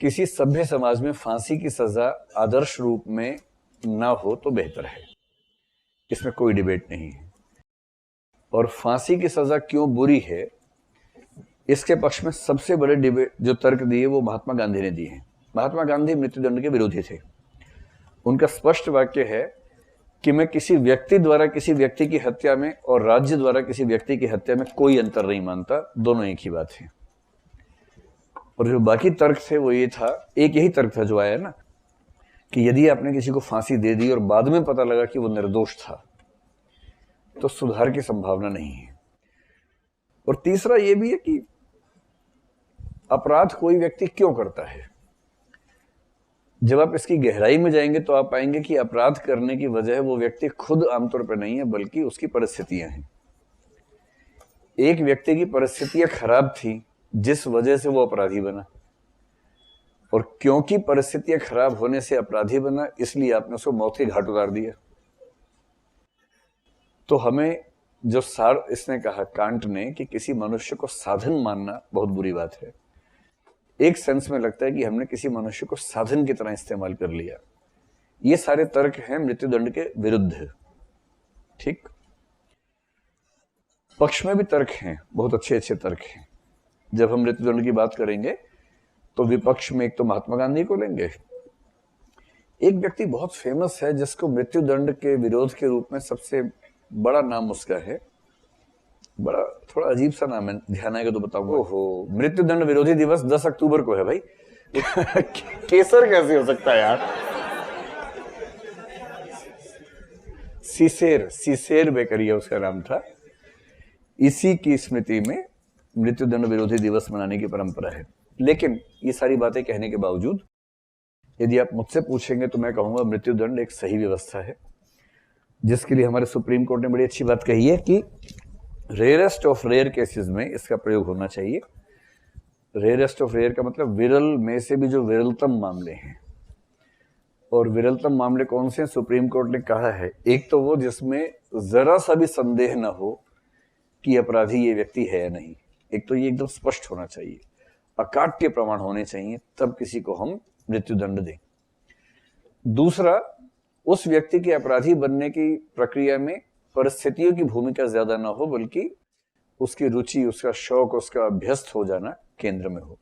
किसी सभ्य समाज में फांसी की सजा आदर्श रूप में ना हो तो बेहतर है, इसमें कोई डिबेट नहीं है। और फांसी की सजा क्यों बुरी है, इसके पक्ष में सबसे बड़े डिबेट जो तर्क दिए वो महात्मा गांधी ने दिए हैं। महात्मा गांधी मृत्युदंड के विरोधी थे। उनका स्पष्ट वाक्य है कि मैं किसी व्यक्ति द्वारा किसी व्यक्ति की हत्या में और राज्य द्वारा किसी व्यक्ति की हत्या में कोई अंतर नहीं मानता, दोनों एक ही बात है। और जो बाकी तर्क थे वो ये था, एक यही तर्क था जो आया ना, कि यदि आपने किसी को फांसी दे दी और बाद में पता लगा कि वो निर्दोष था तो सुधार की संभावना नहीं है। और तीसरा ये भी है कि अपराध कोई व्यक्ति क्यों करता है। जब आप इसकी गहराई में जाएंगे तो आप पाएंगे कि अपराध करने की वजह वो व्यक्ति खुद आमतौर पर नहीं है, बल्कि उसकी परिस्थितियां हैं। एक व्यक्ति की परिस्थितियां खराब थी जिस वजह से वो अपराधी बना, और क्योंकि परिस्थितियां खराब होने से अपराधी बना इसलिए आपने उसको मौत के घाट उतार दिया। तो हमें जो सार इसने कहा कांट ने कि किसी मनुष्य को साधन मानना बहुत बुरी बात है, एक सेंस में लगता है कि हमने किसी मनुष्य को साधन की तरह इस्तेमाल कर लिया। ये सारे तर्क हैं मृत्युदंड के विरुद्ध। ठीक, पक्ष में भी तर्क हैं, बहुत अच्छे अच्छे तर्क हैं। जब हम मृत्युदंड की बात करेंगे तो विपक्ष में एक तो महात्मा गांधी को लेंगे। एक व्यक्ति बहुत फेमस है जिसको मृत्युदंड के विरोध के रूप में सबसे बड़ा नाम उसका है, बड़ा थोड़ा अजीब सा नाम है, ध्यान आएगा तो बताऊंगा। ओहो, मृत्युदंड विरोधी दिवस 10 अक्टूबर को है भाई। केसर कैसे हो सकता है यार। सीसेर बेकरिया उसका नाम था। इसी की स्मृति में मृत्युदंड विरोधी दिवस मनाने की परंपरा है। लेकिन ये सारी बातें कहने के बावजूद यदि आप मुझसे पूछेंगे तो मैं कहूंगा मृत्युदंड एक सही व्यवस्था है, जिसके लिए हमारे सुप्रीम कोर्ट ने बड़ी अच्छी बात कही है कि रेयरेस्ट ऑफ रेयर केसेस में इसका प्रयोग होना चाहिए। रेयरेस्ट ऑफ रेयर का मतलब विरल में से भी जो विरलतम मामले हैं। और विरलतम मामले कौन से हैं? सुप्रीम कोर्ट ने कहा है एक तो वो जिसमें जरा सा भी संदेह ना हो कि अपराधी ये व्यक्ति है या नहीं। एक तो ये एकदम स्पष्ट होना चाहिए, अकाट्य प्रमाण होने चाहिए, तब किसी को हम मृत्युदंड दें। दूसरा, उस व्यक्ति के अपराधी बनने की प्रक्रिया में परिस्थितियों की भूमिका ज्यादा ना हो, बल्कि उसकी रुचि, उसका शौक, उसका अभ्यस्त हो जाना केंद्र में हो।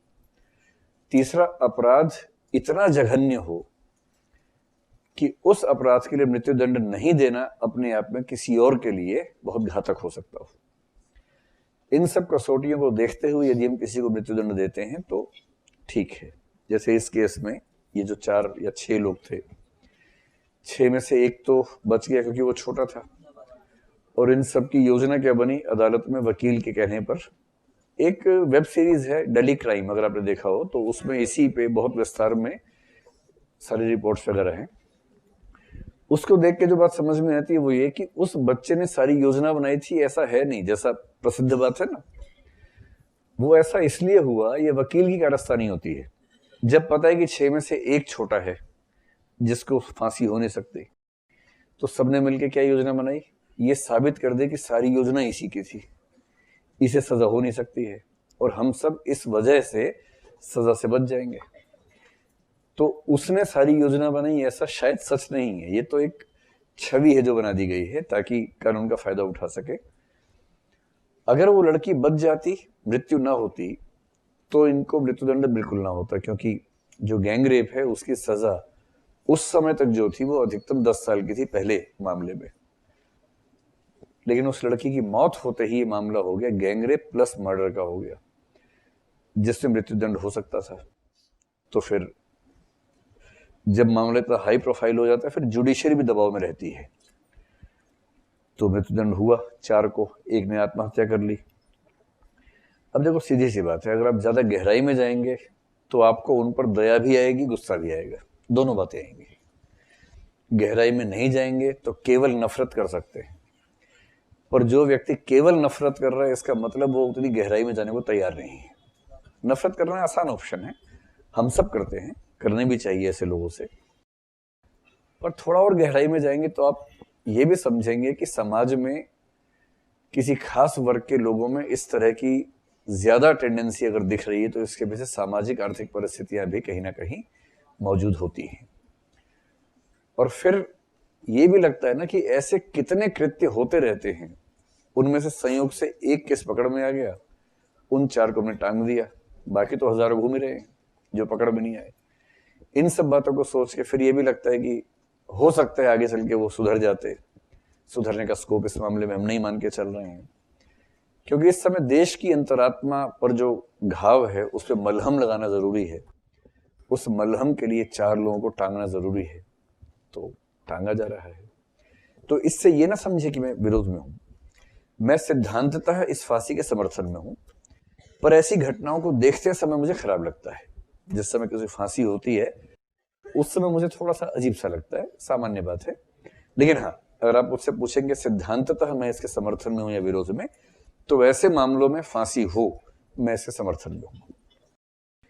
तीसरा, अपराध इतना जघन्य हो कि उस अपराध के लिए मृत्युदंड नहीं देना अपने आप में किसी और के लिए बहुत घातक हो सकता हो। इन सब कसौटियों को देखते हुए यदि हम किसी को मृत्युदंड देते हैं तो ठीक है। जैसे इस केस में ये जो 4 या 6 लोग थे, 6 में से एक तो बच गया क्योंकि वो छोटा था। और इन सब की योजना क्या बनी, अदालत में वकील के कहने पर एक वेब सीरीज है डली क्राइम, अगर आपने देखा हो तो उसमें इसी पे बहुत विस्तार में सारी रिपोर्ट्स वगैरह हैं। उसको देख के जो बात समझ में आती है वो ये कि उस बच्चे ने सारी योजना बनाई थी, ऐसा है नहीं जैसा प्रसिद्ध बात है ना। वो ऐसा इसलिए हुआ, ये वकील की कारस्तानी होती है। जब पता है कि 6 में से एक छोटा है जिसको फांसी हो नहीं सकती, तो सबने मिलकर क्या योजना बनाई, ये साबित कर दे कि सारी योजना इसी की थी, इसे सजा हो नहीं सकती है और हम सब इस वजह से सजा से बच जाएंगे। तो उसने सारी योजना बनाई, ऐसा शायद सच नहीं है, ये तो एक छवि है जो बना दी गई है ताकि कानून का फायदा उठा सके। अगर वो लड़की बच जाती, मृत्यु ना होती, तो इनको मृत्युदंड बिल्कुल ना होता, क्योंकि जो गैंग रेप है उसकी सजा उस समय तक जो थी वो अधिकतम 10 साल की थी पहले मामले में। लेकिन उस लड़की की मौत होते ही ये मामला हो गया गैंग रेप प्लस मर्डर का हो गया, जिससे मृत्युदंड हो सकता था। तो फिर जब मामला इतना हाई प्रोफाइल हो जाता है फिर जुडिशरी भी दबाव में रहती है। तो मृत्युदंड हुआ 4 को, एक ने आत्महत्या कर ली। अब देखो सीधी सी बात है, अगर आप ज्यादा गहराई में जाएंगे तो आपको उन पर दया भी आएगी, गुस्सा भी आएगा, दोनों बातें आएंगी। गहराई में नहीं जाएंगे तो केवल नफरत कर सकते हैं, और जो व्यक्ति केवल नफरत कर रहा है इसका मतलब वो उतनी गहराई में जाने को तैयार नहीं है। नफरत करना आसान ऑप्शन है, हम सब करते हैं, करने भी चाहिए ऐसे लोगों से। पर थोड़ा और गहराई में जाएंगे तो आप ये भी समझेंगे कि समाज में किसी खास वर्ग के लोगों में इस तरह की ज्यादा टेंडेंसी अगर दिख रही है तो इसके पीछे सामाजिक आर्थिक परिस्थितियां भी कहीं ना कहीं मौजूद होती हैं। और फिर ये भी लगता है ना कि ऐसे कितने कृत्य होते रहते हैं, उनमें से संयोग से एक केस पकड़ में आ गया, उन 4 को हमने टांग दिया, बाकी तो हजारों घूम रहे हैं जो पकड़ में नहीं आए। इन सब बातों को सोच के फिर ये भी लगता है कि हो सकता है आगे चल के वो सुधर जाते। सुधरने का स्कोप इस मामले में हम नहीं मान के चल रहे हैं, क्योंकि इस समय देश की अंतरात्मा पर जो घाव है उस पर मलहम लगाना जरूरी है। उस मलहम के लिए 4 लोगों को टांगना जरूरी है, तो टांगा जा रहा है। तो इससे ये ना समझे कि मैं विरोध में हूं, मैं सिद्धांततः इस फांसी के समर्थन में हूं, पर ऐसी घटनाओं को देखते समय मुझे खराब लगता है। जिस समय किसी फांसी होती है उस समय मुझे थोड़ा सा अजीब सा लगता है, सामान्य बात है। लेकिन हाँ, अगर आप मुझसे पूछेंगे सिद्धांततः मैं इसके समर्थन में हूं या विरोध में, तो वैसे मामलों में फांसी हो, मैं इसके समर्थन में हूं।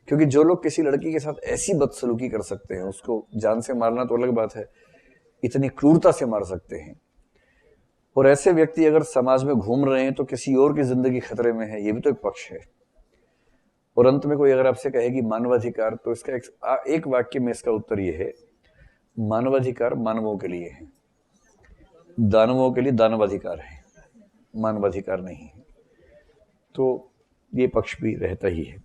क्योंकि जो लोग किसी लड़की के साथ ऐसी बदसलूकी कर सकते हैं, उसको जान से मारना तो अलग बात है, इतनी क्रूरता से मार सकते हैं, और ऐसे व्यक्ति अगर समाज में घूम रहे हैं तो किसी और की जिंदगी खतरे में है, ये भी तो एक पक्ष है। और अंत में कोई अगर आपसे कहे कि मानवाधिकार, तो इसका एक वाक्य में इसका उत्तर ये है, मानवाधिकार मानवों के लिए है, दानवों के लिए दानवाधिकार है, मानवाधिकार नहीं है। तो ये पक्ष भी रहता ही है।